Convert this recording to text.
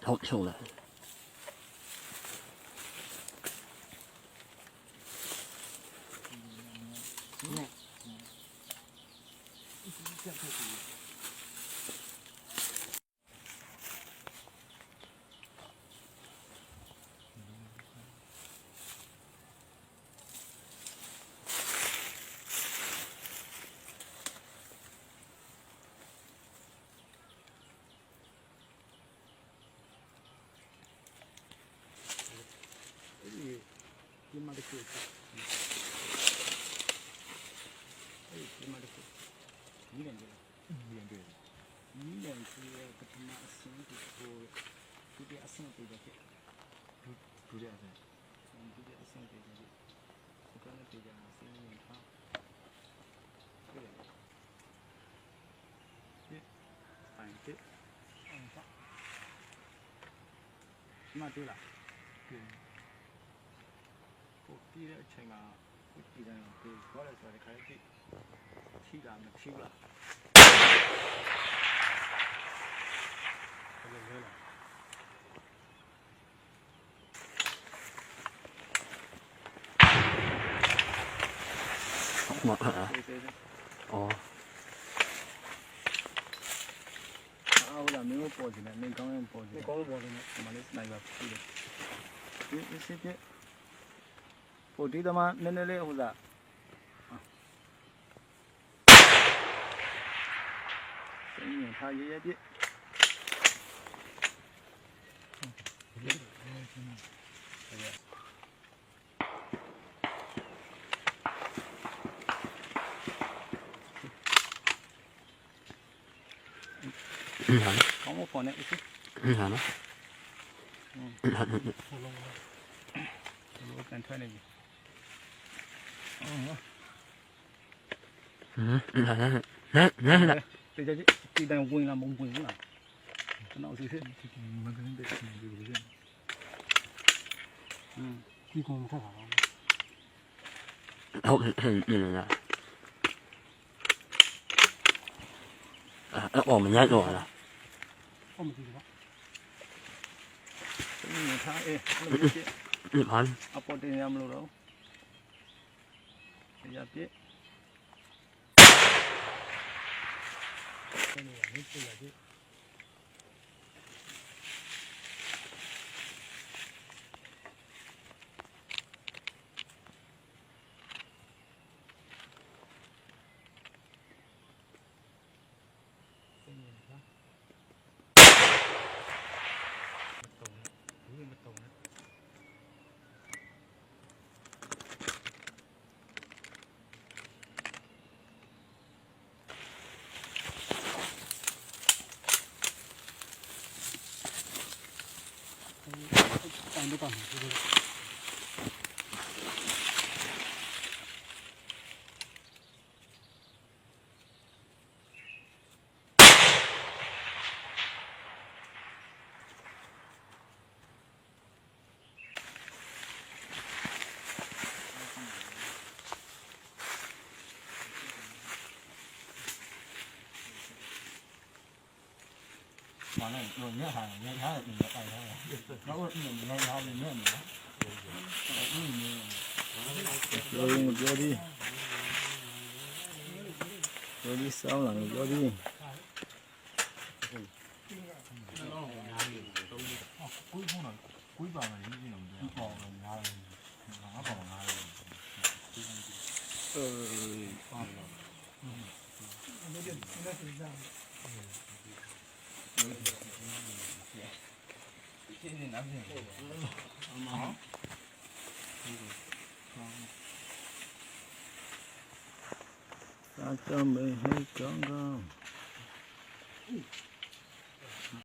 好臭了。ဒီမှာတခုဒီမှာတခုညီတယ်ညီတယ်ဆိုရပထမအဆင့်ကိုဒီအဆင့်တွေပဲဒုတိယအဆင့်တွေပဲဒီကနေ့တေးကြအဆင့်တွေပါဒီပိုင်းတစ်မတွေ့လားကိုတီးတဲ့အချိန်မှာကိုတီးတယ်ကိုခေါ်လိုက်ဆိုတဲ့ခါလေးထိတာမထိဘူးလားဘယ်လိုလဲမဟုတ်လားအော်အော်လာမျိုးပေါ်နေတယ်နေကောင်းရင်ပေါ်နေကောင်းပေါ်နေတယ်မလေးစနိုက်ပါပြီဒီစစ်ပြဟိုဒီတမနည်းနည်းလေးဟိုလား你看爷爷的。好，我放那一些。啥呢？我敢穿那个。来。这家鸡蛋温了，没温了，那我就是，没可能得吃这个人。你跟我们看啥？好，那我们家做了。我们这个。你看，你盘。啊，包点什么了？这家别。这里没吃下去。没办法，这个。完了，有面还面条你也带上了，然后面条的面的，表弟，表弟烧了，表弟。大家没黑刚刚。